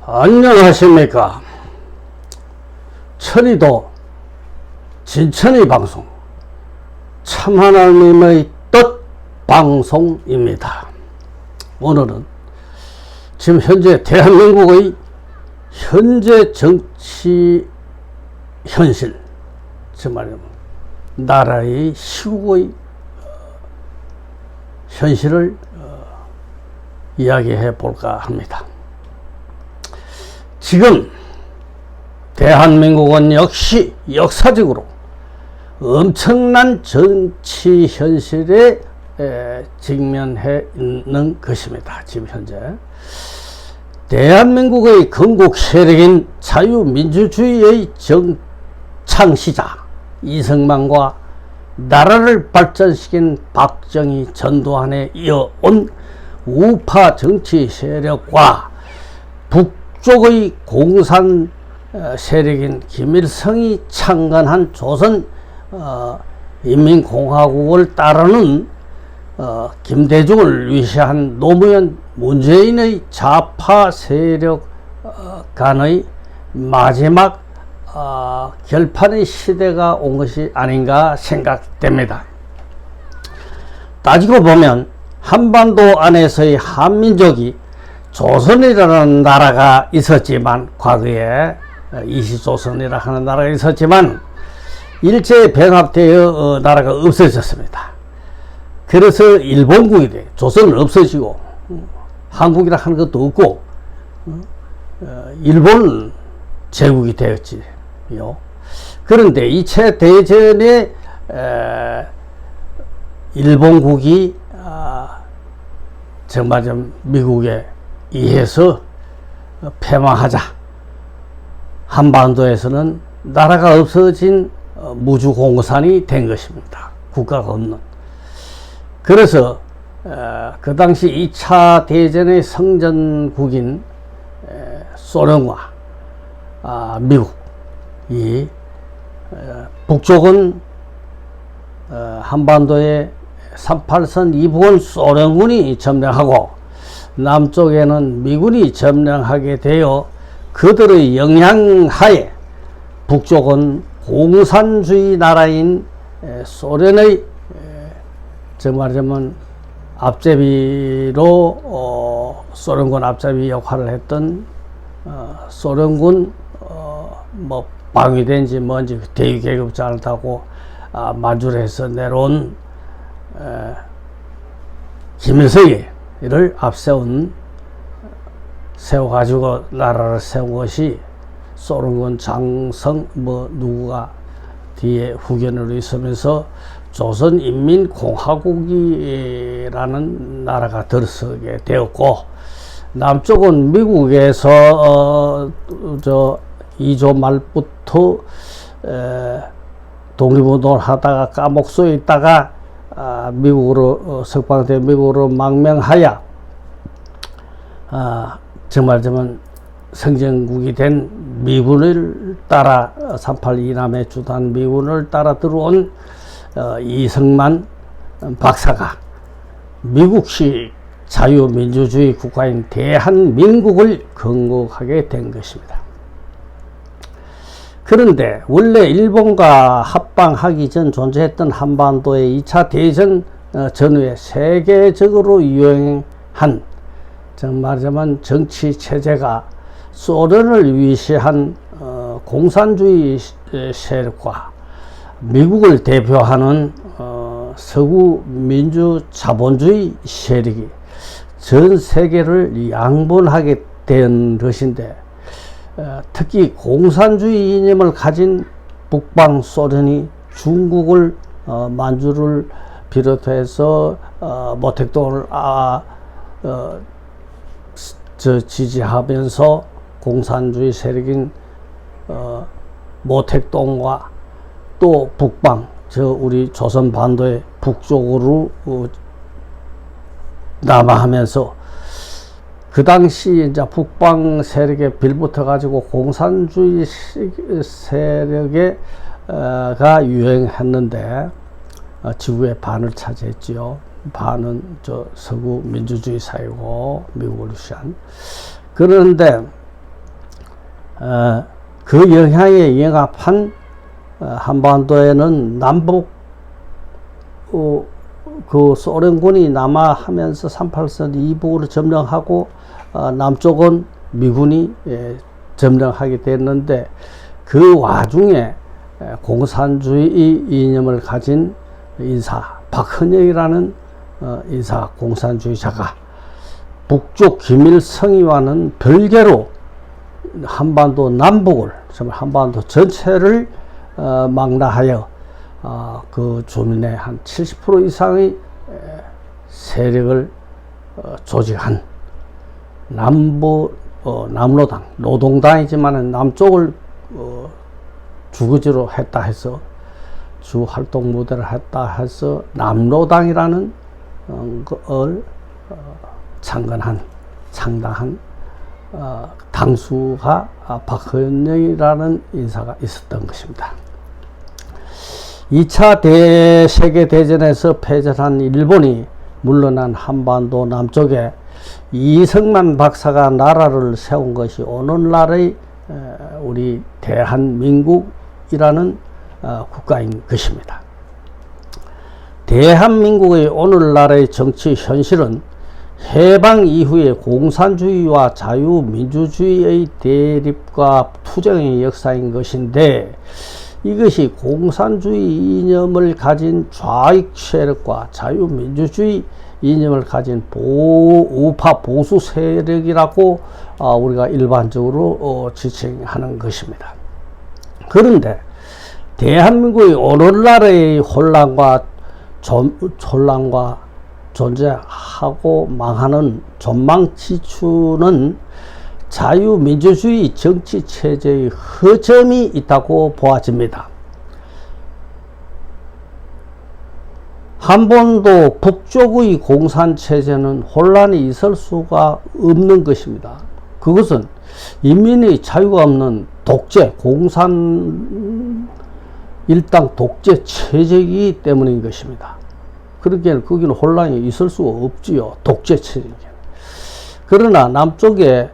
안녕하십니까. 천이도 진천의 방송 참하나님의 뜻 방송입니다. 오늘은 지금 현재 대한민국의 현재 정치 현실, 정말 나라의 시국의 현실을 이야기해 볼까 합니다. 지금 대한민국은 역시 역사적으로 엄청난 정치 현실에 직면해 있는 것입니다. 지금 현재 대한민국의 건국 세력인 자유민주주의의 창시자 이승만과 나라를 발전시킨 박정희, 전두환에 이어온 우파 정치 세력과 북쪽의 공산 세력인 김일성이 창건한 조선 인민공화국을 따르는 김대중을 위시한 노무현, 문재인의 좌파 세력 간의 마지막 결판의 시대가 온 것이 아닌가 생각됩니다. 따지고 보면 한반도 안에서의 한민족이 조선이라는 나라가 있었지만, 과거에 이시조선이라 하는 나라가 있었지만 일제 병합되어 나라가 없어졌습니다. 그래서 일본국이 돼. 조선은 없어지고 한국이라 하는 것도 없고 일본 제국이 되었지요. 그런데 2차 대전에 일본국이 정말 좀 미국에 의해서 패망하자 한반도에서는 나라가 없어진 무주공산이 된 것입니다. 국가가 없는. 그래서 그 당시 2차 대전의 성전국인 소련과 미국이 북쪽은 한반도에 38선 이북은 소련군이 점령하고 남쪽에는 미군이 점령하게 되어 그들의 영향하에 북쪽은 공산주의 나라인 소련의 말하자면 앞제비로 소련군 앞제비 역할을 했던 소련군 뭐 방위된지 뭔지 대위 계급장을 타고 만주해서 내려온 김일성이를 세워가지고 나라를 세운 것이 소련군 장성 누구가 뒤에 후견으로 있으면서 조선인민공화국이라는 나라가 들어서게 되었고, 남쪽은 미국에서 2조 말부터 독립운동을 하다가 까목소에 있다가 미국으로 석방돼 미국으로 망명하여 정말 성전국이 된 미군을 따라 38 이남에 주도한 미군을 따라 들어온 이승만 박사가 미국식 자유민주주의 국가인 대한민국을 건국하게 된 것입니다. 그런데 원래 일본과 합방하기 전 존재했던 한반도의 2차 대전 전후에 세계적으로 유행한 말하자면 정치 체제가 소련을 위시한 공산주의 세력과 미국을 대표하는 서구 민주 자본주의 세력이 전 세계를 양분하게 된 것인데, 특히 공산주의 이념을 가진 북방 소련이 중국을 만주를 비롯해서 모택동을 지지하면서 공산주의 세력인 모택동과 또 북방, 우리 조선 반도의 북쪽으로 남하하면서 그 당시 이제 북방 세력에 빌붙어 가지고 공산주의 세력에 가 유행했는데 지구의 반을 차지했지요. 반은 서구 민주주의 사회고 미국을 위시한. 그런데 그 영향에 영합한 한반도에는 남북 그 소련군이 남하하면서 38선 이북으로 점령하고 남쪽은 미군이 점령하게 됐는데 그 와중에 공산주의 이념을 가진 인사 박헌영이라는 인사 공산주의자가 북쪽 김일성이와는 별개로 한반도 남북을 정말 한반도 전체를 망라하여 그 주민의 한 70% 이상의 세력을 조직한 남로당 노동당이지만 남쪽을 주거지로 했다 해서 주 활동 무대를 했다 해서 남로당이라는 걸 창당한 당수가 박헌영이라는 인사가 있었던 것입니다. 2차 세계대전에서 패전한 일본이 물러난 한반도 남쪽에 이승만 박사가 나라를 세운 것이 오늘날의 우리 대한민국이라는 국가인 것입니다. 대한민국의 오늘날의 정치 현실은 해방 이후에 공산주의와 자유민주주의의 대립과 투쟁의 역사인 것인데 이것이 공산주의 이념을 가진 좌익 세력과 자유민주주의 이념을 가진 우파 보수 세력이라고 우리가 일반적으로 지칭하는 것입니다. 그런데 대한민국의 오늘날의 혼란과 존재하고 망하는 전망치추는 자유민주주의 정치체제의 허점이 있다고 보아집니다. 한반도 북쪽의 공산체제는 혼란이 있을 수가 없는 것입니다. 그것은 인민의 자유가 없는 독재, 일당 독재 체제이기 때문인 것입니다. 그러기에는 거기는 혼란이 있을 수가 없지요. 독재 체제는. 그러나 남쪽에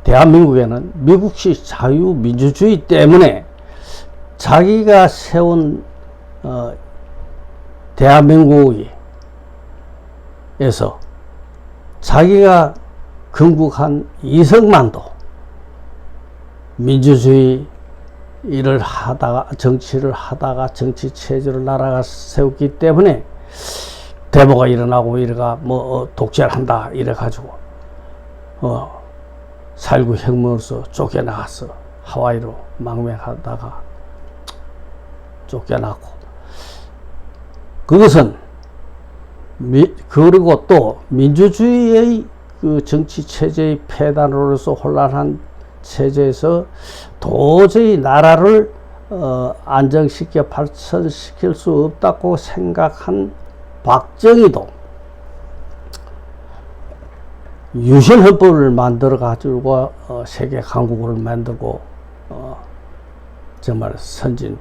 대한민국에는 미국식 자유민주주의 때문에 자기가 세운 대한민국에서 자기가 건국한 이승만도 민주주의 일을 하다가 정치를 하다가 정치 체제를 나라가 세웠기 때문에 데모가 일어나고 이래가 독재를 한다 이래 가지고 4.19 혁명으로서 쫓겨나갔어. 하와이로 망명하다가 쫓겨나고 그것은 그리고 또 민주주의의 그 정치 체제의 폐단으로서 혼란한 체제에서 도저히 나라를 안정시켜 발전시킬 수 없다고 생각한 박정희도 유신헌법을 만들어 가지고 세계 강국을 만들고 정말 선진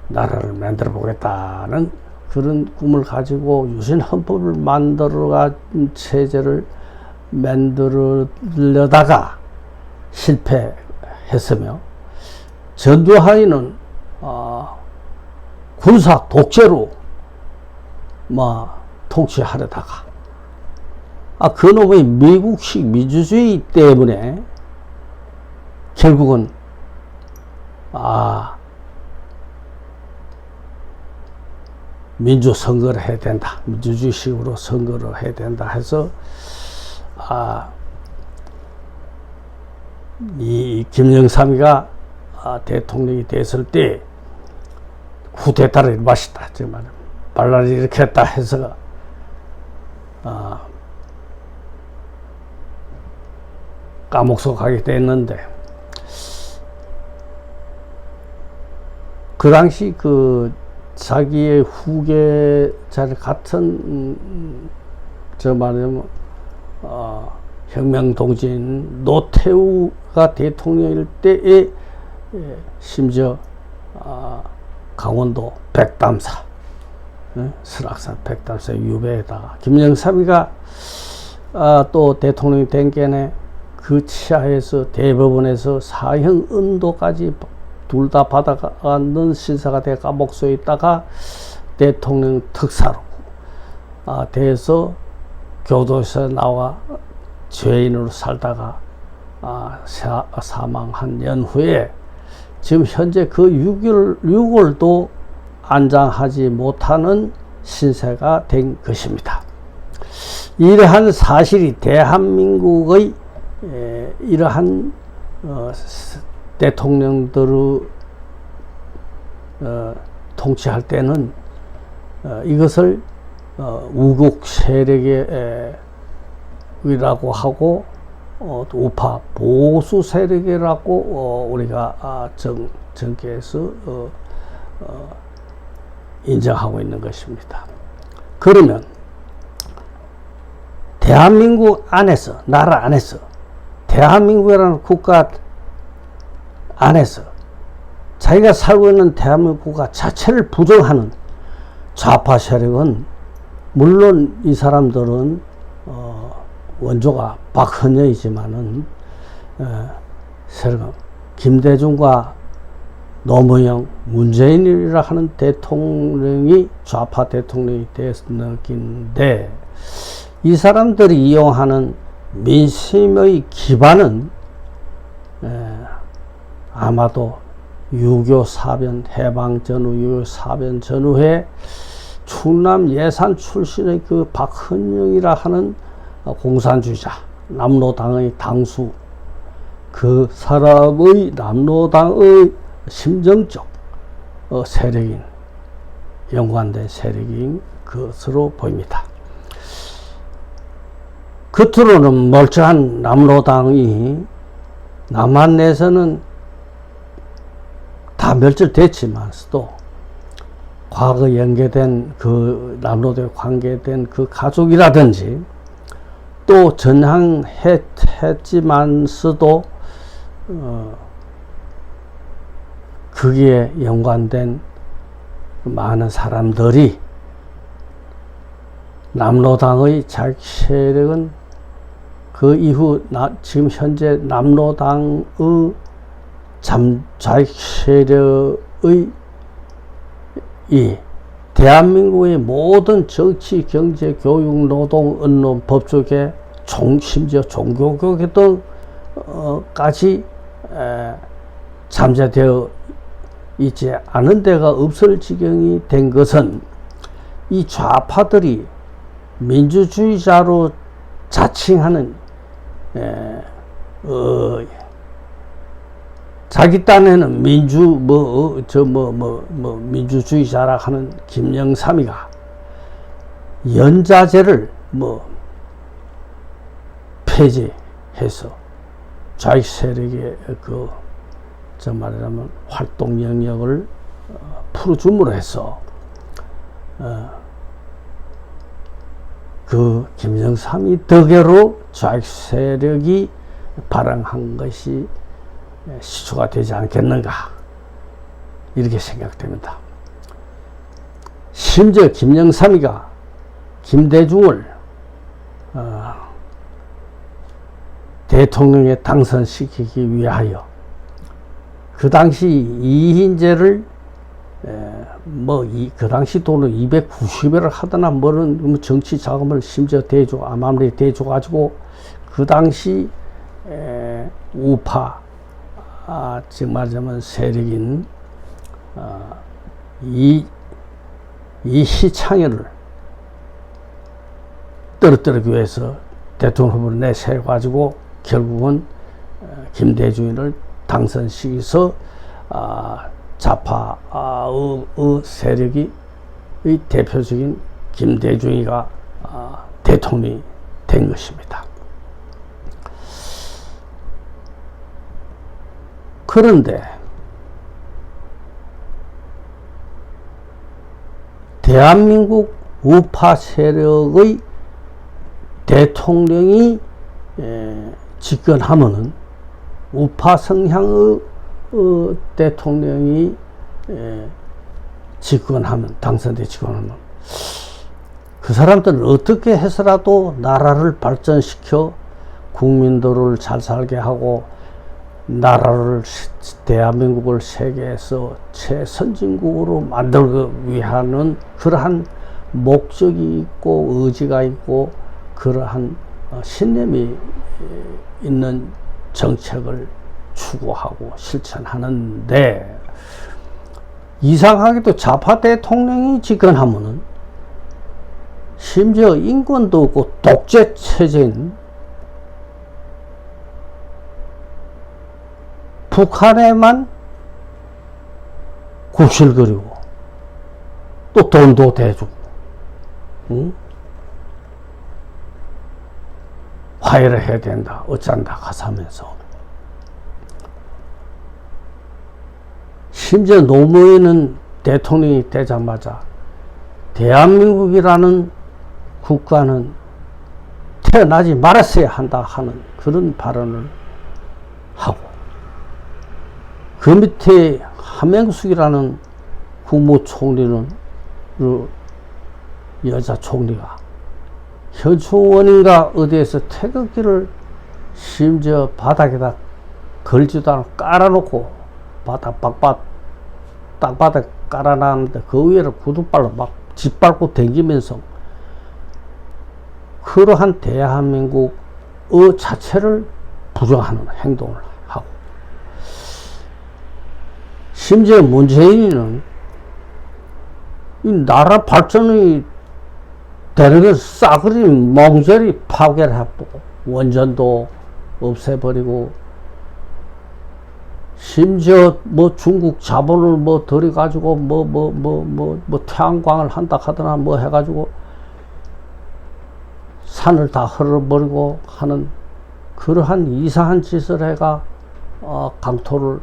나라를 만들어 보겠다는 그런 꿈을 가지고 유신헌법을 만들어가 체제를 만들려다가 실패했으며 전두환이는 군사 독재로 통치하려다가 그놈의 미국식 민주주의 때문에 결국은 민주선거를 해야 된다. 민주주의식으로 선거를 해야 된다 해서 이 김영삼이가 대통령이 됐을 때 쿠데타를 일으켰다. 정말 반란을 일으켰다 해서 감옥소 가게 됐는데 그 당시 그 자기의 후계자 같은 말하자면 혁명동지인 노태우가 대통령일 때에 심지어 강원도 백담사 설악산 백담사 유배에다가 김영삼이가 또 대통령이 된 게네 그 치하에서 대법원에서 사형 은도까지 둘 다 받아가는 신사가 돼 감옥소에 있다가 대통령 특사로 돼서 교도소에 나와 죄인으로 살다가 사망한 연후에 지금 현재 그 6월도 안장하지 못하는 신세가 된 것입니다. 이러한 사실이 대한민국의 이러한 대통령들의 통치할 때는 이것을 우국 세력이라고 하고 우파 보수 세력이라고 우리가 정계에서 인정하고 있는 것입니다. 그러면 대한민국 안에서, 나라 안에서, 대한민국이라는 국가 안에서 자기가 살고 있는 대한민국 국가 자체를 부정하는 좌파 세력은, 물론 이 사람들은 원조가 박헌여이지만은 세력은 김대중과 노무현, 문재인이라 하는 대통령이 좌파 대통령이 됐는데, 이 사람들이 이용하는 민심의 기반은 아마도 6.25 사변 해방 전후, 6.25 사변 전후에 충남 예산 출신의 그 박헌영이라 하는 공산주의자, 남로당의 당수, 그 사람의 남로당의 심정적 세력인, 연관된 세력인 것으로 보입니다. 겉으로는 멀쩡한 남로당이 남한 내에서는 다 멸절됐지만서도 과거 연계된 그 남로당에 관계된 그 가족이라든지 또 전향했지만서도 거기에 연관된 많은 사람들이 남로당의 자익 세력은 그 이후 지금 현재 남로당의 자익 세력의 이 대한민국의 모든 정치, 경제, 교육, 노동, 언론, 법조계, 심지어 종교교계 등까지 잠재되어 있지 않은 데가 없을 지경이 된 것은 이 좌파들이 민주주의자로 자칭하는 자기 딴에는 민주주의자라 하는 김영삼이가 연자제를 폐지해서 좌익 세력의 말하자면 활동 영역을 풀어줌으로 해서 그 김영삼이 덕으로 좌익 세력이 발행한 것이 시초가 되지 않겠는가, 이렇게 생각됩니다. 심지어 김영삼이가 김대중을 대통령에 당선시키기 위하여 그 당시 이인재를 그 당시 돈을 290회를 하더나 뭐는 정치 자금을 심지어 암암리에 대줘가지고 그 당시 지금 말하자면 세력인 이희창을 떨어뜨리기 위해서 대통령 후보를 내세워가지고 결국은 김대중을 당선시켜서 좌파의 세력의 대표적인 김대중이가 대통령이 된 것입니다. 그런데 대한민국 우파 세력의 대통령이 집권하면은 우파 성향의 대통령이 당선돼 집권하면 그 사람들은 어떻게 해서라도 나라를 발전시켜 국민들을 잘 살게 하고 나라를 대한민국을 세계에서 최선진국으로 만들기 위하는 그러한 목적이 있고 의지가 있고 그러한 신념이 있는 정책을 추구하고 실천하는데 이상하게도 좌파 대통령이 집권하면은 심지어 인권도 없고 독재 체제인 북한에만 굽실거리고 또 돈도 대주고 응? 화해를 해야 된다 어쩐다 가사면서 심지어 노무현은 대통령이 되자마자 대한민국이라는 국가는 태어나지 말았어야 한다 하는 그런 발언을 하고 그 밑에 한명숙이라는 국무총리는 그 여자 총리가 현충원인가 어디에서 태극기를 심지어 바닥에다 걸지도 않고 깔아놓고 땅바닥 깔아놨는데 그 위에를 구두발로 막 짓밟고 댕기면서 그러한 대한민국의 자체를 부정하는 행동을 하고 심지어 문재인은 이 나라 발전이 되는 걸 싸그리 멍저리 파괴를 해보고 원전도 없애버리고 심지어 뭐 중국 자본을 뭐 들여가지고 뭐 태양광을 한다 하더나 뭐 해가지고 산을 다 헐어버리고 하는 그러한 이상한 짓을 해가 강토를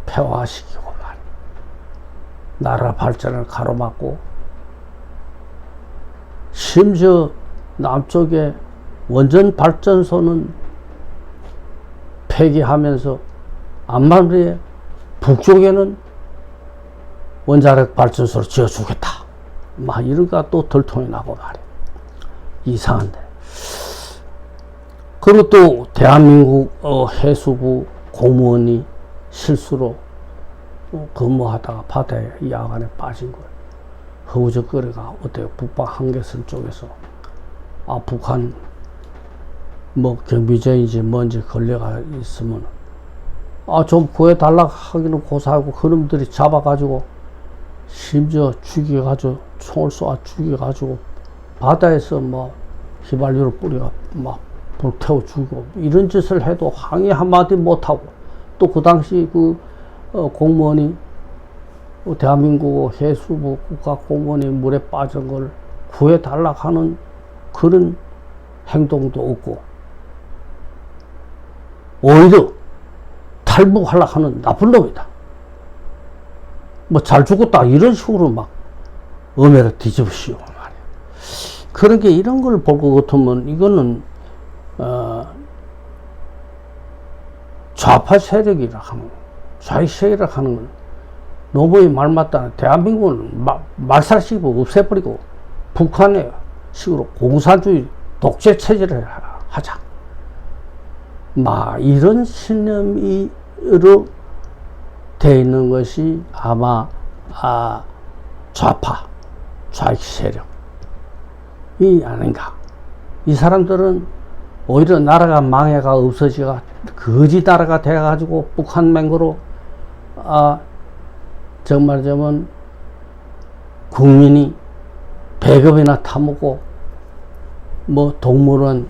폐화시키고 말이야. 나라 발전을 가로막고 심지어 남쪽에 원전 발전소는 폐기하면서 암만리에 북쪽에는 원자력 발전소를 지어주겠다. 막 이런가 또 들통이 나고 말이야. 이상한데. 그리고 또 대한민국 해수부 공무원이 실수로 근무하다가 바다에 야간에 빠진 거예요. 허우적거리가 어때요? 북방 한계선 쪽에서 북한 뭐 경비정인지 뭔지 걸려가 있으면 좀 구해달라 하기는 고사하고 그놈들이 잡아가지고 심지어 죽여가지고 총을 쏘아 죽여가지고 바다에서 뭐 휘발유를 뿌려 막 불태워 죽이고 이런 짓을 해도 항의 한마디 못하고 또 그 당시 그 공무원이 대한민국 해수부 국가공무원이 물에 빠진 걸 구해달라 하는 그런 행동도 없고 오히려 탈북하려고 하는 나쁜 놈이다. 뭐 잘 죽었다 이런 식으로 막 엄해를 뒤집으시오 말이야. 그러니까 이런 걸 볼 것 같으면 이거는 좌파 세력이라 하는 좌익 세력이라 하는 건 노무현이 말 맞다는 대한민국은 말살시키고 없애버리고 북한의 식으로 공산주의 독재 체제를 하자. 이런 신념으로 되어 있는 것이 아마 좌파, 좌익 세력이 아닌가. 이 사람들은 오히려 나라가 망해가 없어지가 거지 나라가 돼가지고 북한 맹거로 정말이면 국민이 배급이나 타먹고 뭐 동물원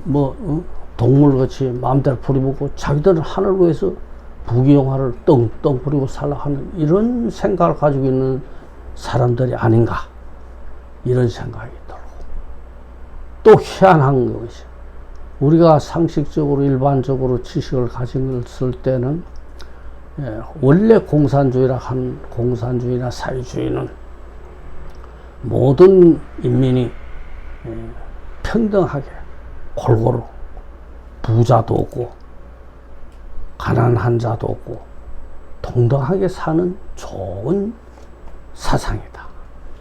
동물같이 마음대로 부리먹고 자기들은 하늘 위에서 부귀영화를 떵떵 부리고 살라 하는 이런 생각을 가지고 있는 사람들이 아닌가 이런 생각이 들고 또 희한한 것이 우리가 상식적으로 일반적으로 지식을 가졌을 때는 원래 공산주의나 사회주의는 모든 인민이 평등하게 골고루 부자도 없고 가난한 자도 없고 동등하게 사는 좋은 사상이다,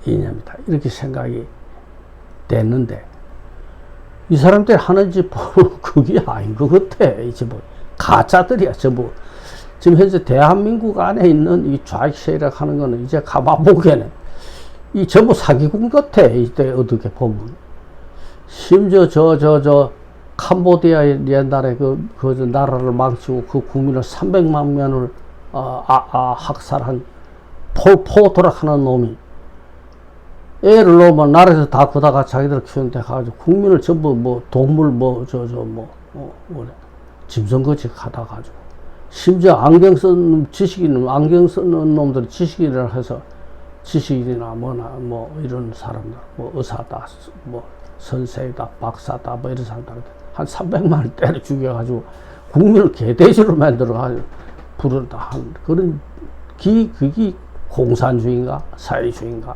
이념이다 이렇게 생각이 됐는데 이 사람들이 하는 짓 보면 그게 아닌 것 같아. 이제 뭐 가짜들이야 전부. 지금 현재 대한민국 안에 있는 이 좌익 세력 하는 거는 이제 가만 보기에는 이 전부 사기꾼 같아. 이때 어떻게 보면. 심지어 저 캄보디아 옛날에 그 나라를 망치고 그 국민을 300만 명을 학살한 폴포트라 하는 놈이 애를 놓으면 나라에서 다 그다가 자기들 키우는데 가가지고 국민을 전부 뭐 동물 짐승거지 하다 가지고 심지어 안경 쓴 지식인 안경 쓰는 놈들이 지식인이라 해서 지식인이나 뭐 이런 사람들 뭐 의사다 뭐 선생이다 박사다 뭐 이런 사람들 한 300만을 때려 죽여가지고 국민을 개돼지로 만들어가지고 부른다 한 그런 그게 공산주의인가 사회주의인가.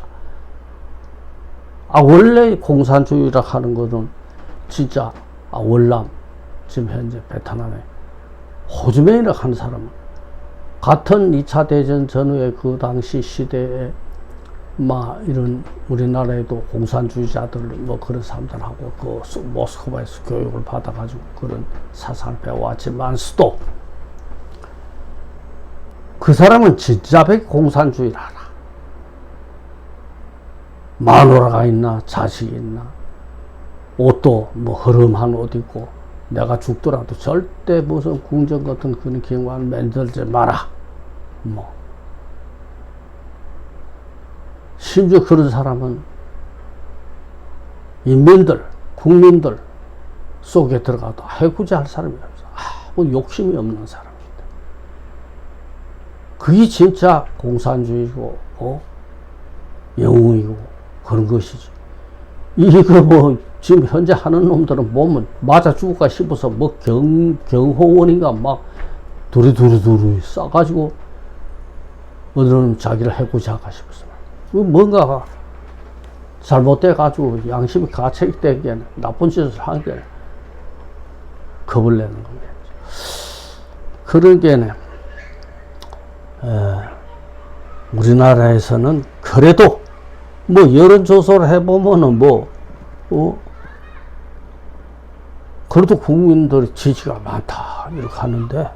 원래 공산주의라 하는 거는 진짜 월남 지금 현재 베트남에 호주맨이라 하는 사람은 같은 2차 대전 전후의 그 당시 시대에 이런 우리나라에도 공산주의자들 뭐 그런 사람들하고 그 모스크바에서 교육을 받아가지고 그런 사상을 배워왔지만서도 그 사람은 진짜 공산주의를 알아. 마누라가 있나 자식이 있나 옷도 뭐 허름한 옷 입고 내가 죽더라도 절대 무슨 궁전 같은 그런 경관 만들지 마라. 뭐 심지어 그런 사람은 인민들 국민들 속에 들어가도 해코지 할 사람이 없어. 뭐 욕심이 없는 사람입니다. 그게 진짜 공산주의고 영웅이고 그런 것이지. 이거 뭐 지금 현재 하는 놈들은 보면 맞아 죽을까 싶어서 뭐 경호원인가 막 두루두루 싸가지고 어느 놈 자기를 해코지 할까 싶어서 뭔가가 잘못돼 가지고 양심이 가책되기에는 나쁜 짓을 한 게 겁을 내는 겁니다. 그런 게네 우리나라에서는 그래도 뭐 여론조사를 해보면은 그래도 국민들의 지지가 많다 이렇게 하는데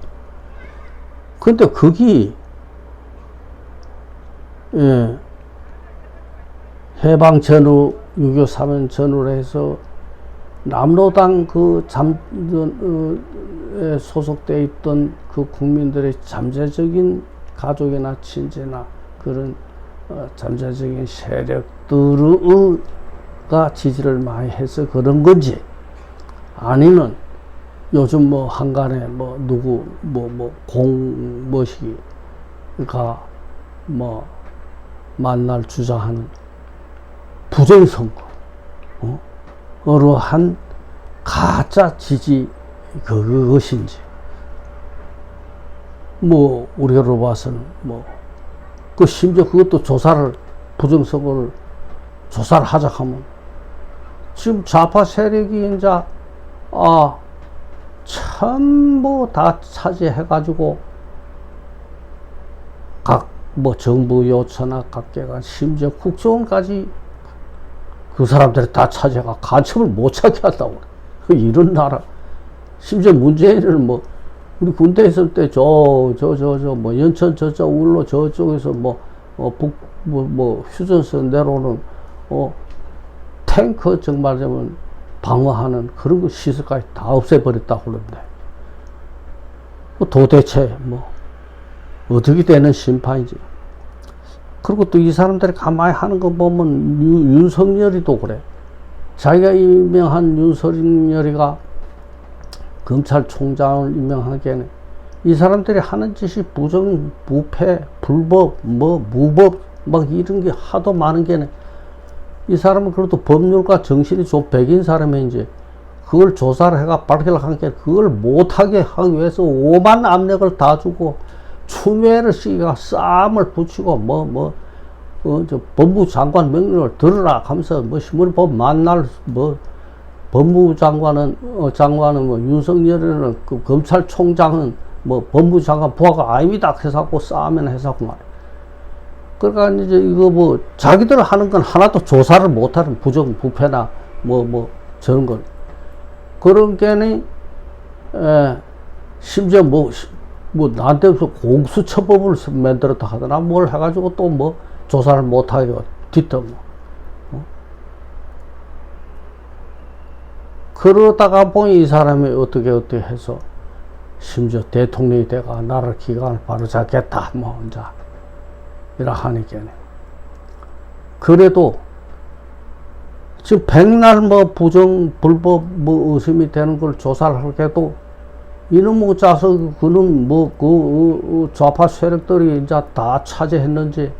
근데 그게 해방 전후 6.25 사면 전후로 해서 남로당 에 소속돼 있던 그 국민들의 잠재적인 가족이나 친지나 그런 잠재적인 세력들가 지지를 많이 해서 그런 건지 아니면 요즘 뭐 한간에 뭐 누구 공머시기가 뭐 만날 주장하는 부정선거로 한 가짜 지지 그것인지 뭐 우리로 봐서는 그 심지어 그것도 부정선거를 조사를 하자 하면 지금 좌파 세력이 이제 전부 다 차지해가지고 각 정부 요처나 각계가 심지어 국정원까지 그 사람들이 다 차지해가 간첩을 못 찾게 한다고 그래. 이런 나라 심지어 문재인을 우리 군대 있을 때 연천 울로 저쪽에서 휴전선 내려오는 탱크 정말하면 방어하는 그런 거 시설까지 다 없애버렸다고 그러는데 도대체 어떻게 되는 심판이지. 그리고 또 이 사람들이 가만히 하는 거 보면 윤석열이도 그래. 자기가 임명한 윤석열이가 검찰총장을 임명하기에는 이 사람들이 하는 짓이 부정, 부패, 불법, 무법 이런 게 하도 많은 게는 이 사람은 그래도 법률과 정신이 좀 백인 사람인지 그걸 조사를 해가 밝히려고 한 게 그걸 못하게 하기 위해서 오만 압력을 다 주고 추미애를 씨가 싸움을 붙이고 법무부 장관 명령을 들으라 하면서 신문을 보면 만날 법무부 장관은 윤석열은 그 검찰총장은 법무부 장관 부하가 아닙니다 해서 싸우면 해서 말이야. 그러니까 이제 이거 자기들 하는 건 하나도 조사를 못하는 부정 부패나 저런 걸 그런 게니, 심지어 나한테 공수처법을 만들었다 하더나 뭘 해가지고 또 뭐 조사를 못하게 뒤터 그러다가 보니 이 사람이 어떻게 해서 심지어 대통령이 돼가 나라 기강을 바로 잡겠다 뭐 이제 이라 하니까 그래도 지금 백날 뭐 불법 뭐 의심이 되는 걸 조사를 하게도 이놈의 짜서 그는 뭐 좌파 세력들이 이제 다 차지했는지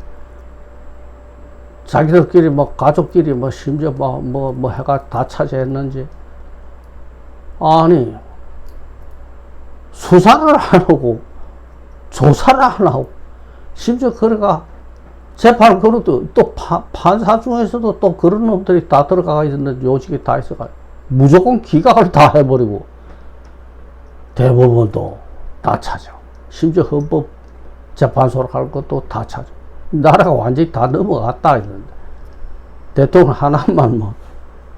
자기들끼리 뭐 가족끼리 뭐 심지어 뭐 해가 다 차지했는지 아니 수사를 안 하고 조사를 안 하고 심지어 그래가 재판 그것도 또 판사 중에서도 또 그런 놈들이 다 들어가 있는 요직이 다 있어가지고 무조건 기각을 다 해버리고 대법원도 다 찾아. 심지어 헌법 재판소로 갈 것도 다 찾아. 나라가 완전히 다 넘어갔다 했는데 대통령 하나만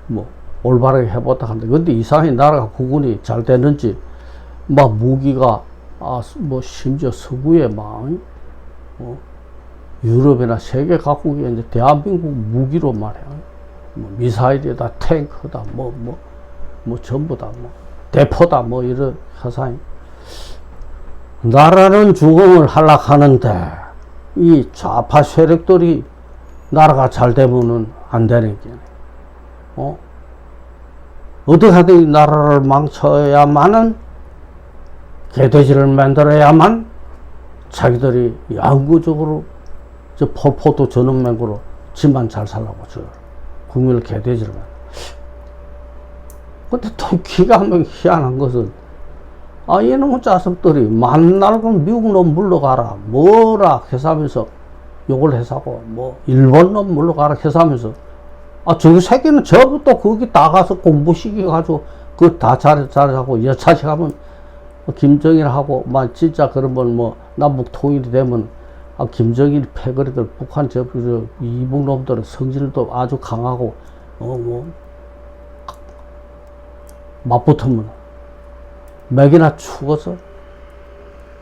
뭐 올바르게 해보다 하는데 근데 이상하게 나라가 구군이 잘 되는지 막 무기가 뭐 심지어 서구에 막 유럽이나 세계 각국이 이제 대한민국 무기로 말이야. 뭐 미사일이다, 탱크다, 뭐 전부 다 대포다, 이런 세상이. 나라는 죽음을 하락하는데, 이 좌파 세력들이 나라가 잘 되면은 안 되는 게, 어떻게 하든 이 나라를 망쳐야만은, 개돼지를 만들어야만, 자기들이 양구적으로 폴포트 전원맹구로 집만 잘 살라고 국민을 개돼지를 만들어. 근데 또 기가 막히게 희한한 것은 이놈의 자식들이 만날 건 미국 놈 물러가라 뭐라 해서하면서 욕을 해서고 일본 놈 물러가라 해서하면서 저 새끼는 저부터 거기 다 가서 공부시켜가지고 그거 다 잘하고 여차시 가면 김정일하고 진짜 그러면 남북 통일이 되면 김정일 패거리들 북한 이북 놈들은 성질도 아주 강하고 맞붙으면 맥이나 죽어서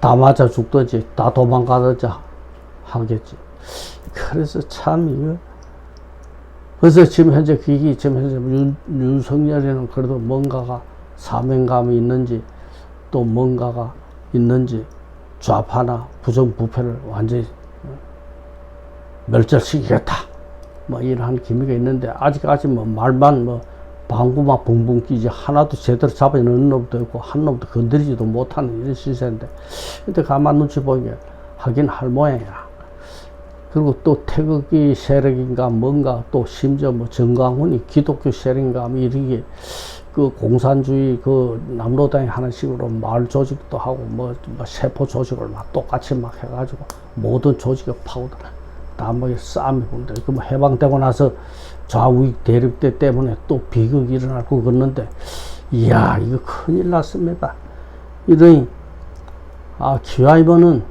다 맞아 죽든지 다 도망가든지 하겠지. 그래서 참 이거 그래서 지금 현재 윤석열이는 그래도 뭔가가 사명감이 있는지 또 뭔가가 있는지 좌파나 부정부패를 완전히 멸절시키겠다 이러한 기미가 있는데 아직까지 말만 방구만 붕붕 끼지 하나도 제대로 잡아내는 놈도 있고 한 놈도 건드리지도 못하는 이런 시세인데 근데 가만 눈치 보이게 하긴 할 모양이야. 그리고 또 태극기 세력인가 뭔가 또 심지어 정광훈이 기독교 세력인가 이렇게 그 공산주의 남로당이 하는 식으로 마을 조직도 하고 세포 조직을 똑같이 해가지고 모든 조직을 파고들어 다 싸움이 본다. 해방되고 나서 좌우익 대립대 때문에 또 비극이 일어날 것 같는데 이야 이거 큰일 났습니다. 이러니 기와이번은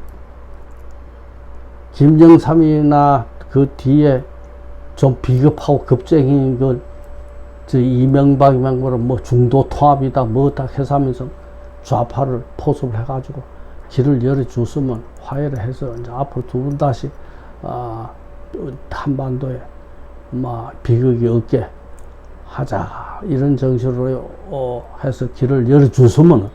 김정삼이나 그 뒤에 좀 비겁하고 겁쟁인 이명박이면 중도 통합이다 다 해서 하면서 좌파를 포섭을 해가지고 길을 열어줬으면 화해를 해서 이제 앞으로 두 분 다시 한반도에 비극이 없게 하자 이런 정신으로 해서 길을 열어줬으면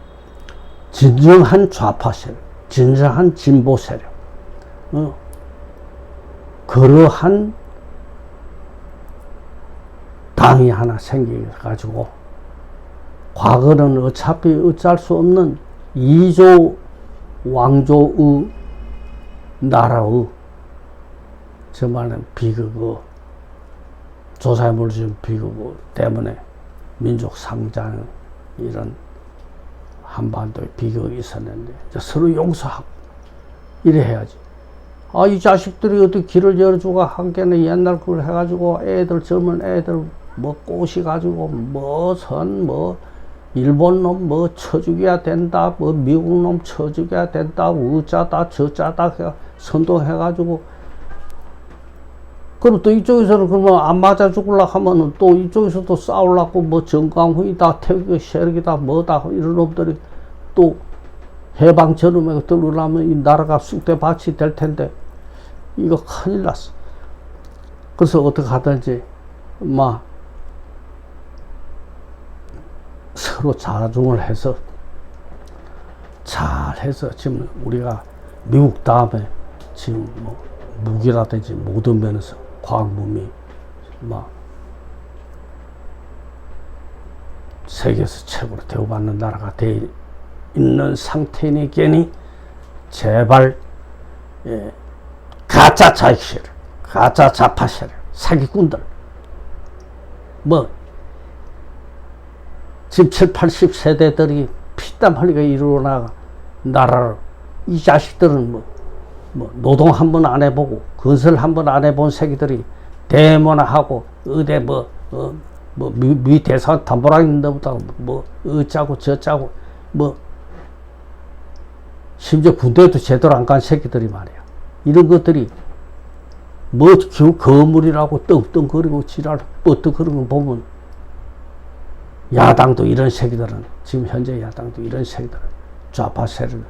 진정한 좌파 세력, 진정한 진보 세력, 그러한 당이 하나 생겨가지고 과거는 어차피 어쩔 수 없는 이조 왕조의 나라의 정말은 비극의 조사해볼 수 있는 비극 때문에 민족 상장 이런 한반도에 비극이 있었는데 서로 용서하고 이래 해야지. 이 자식들이 어떻게 길을 열어주고 한게는 옛날 그걸 해가지고 젊은 애들 꼬시가지고 일본 놈 쳐죽여야 된다 미국 놈 쳐죽여야 된다 어쩌다 저쩌다 선동해가지고 그럼 또 이쪽에서는 그러면 안 맞아 죽으려고 하면은 또 이쪽에서도 싸우려고 뭐 정광훈이다, 태극 세력이다, 뭐다, 이런 놈들이 또 해방 전음에 들어오려면 이 나라가 쑥대밭이 될 텐데, 이거 큰일 났어. 그래서 어떻게 하든지, 막, 서로 자중을 해서, 잘 해서 지금 우리가 미국 다음에 지금 뭐 무기라든지 모든 면에서 과학문이 막 세계에서 최고로 대우받는 나라가 돼 있는 상태니 괜히 제발 가짜 자익 세력, 가짜 좌파 세력, 사기꾼들 뭐 지금 7, 80세대들이 피땀 흘리게 이루어나가 나라를 이 자식들은 뭐 노동 한 번 안 해보고 건설 한 번 안 해본 새끼들이 대모나 하고 의대 미 대사 담보랑 있는 데보다 뭐 어짜고 저짜고 뭐 심지어 군대도 제대로 안 간 새끼들이 말이야. 이런 것들이 뭐 겨우 거물이라고 떵떵거리고 지랄 뻗떡거리는 거 보면 야당도 이런 새끼들은 지금 현재 야당도 이런 새끼들은 좌파 세력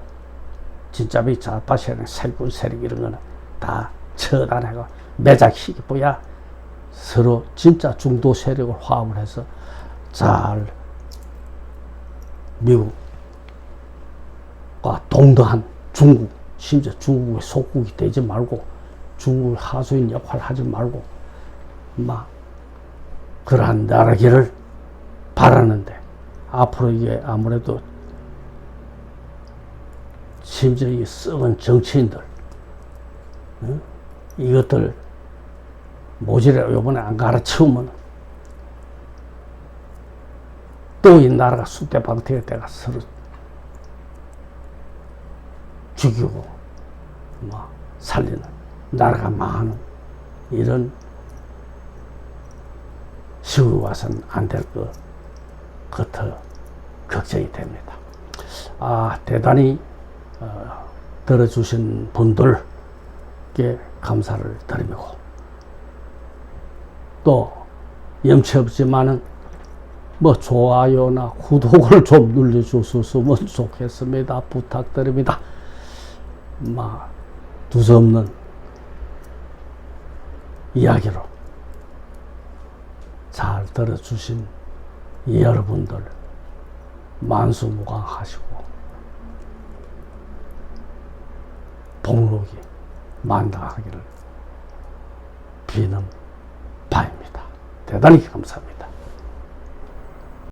진짜비 좌파 세력 세군 세력 이런 거는 다 처단해가 매작시키 뭐야 서로 진짜 중도 세력을 화합을 해서 잘 미국과 동등한 중국 심지어 중국의 속국이 되지 말고 중국의 하수인 역할을 하지 말고 막 그러한 나라기를 바라는데 앞으로 이게 아무래도 심지어 이 썩은 정치인들 응? 이것들 모질에 요번에 안 가르치우면 또 이 나라가 쑥대방태가 돼가 서로 죽이고 막 살리는 나라가 망하는 이런 시국이 와서는 안 될 것 같아 걱정이 됩니다. 대단히 들어주신 분들께 감사를 드리고 또 염치 없지만은 뭐 좋아요나 구독을 좀 눌러주셨으면 좋겠습니다. 부탁드립니다. 두서없는 이야기로 잘 들어주신 여러분들 만수무강하시고 복록이 만당하기를 비는 바입니다. 대단히 감사합니다.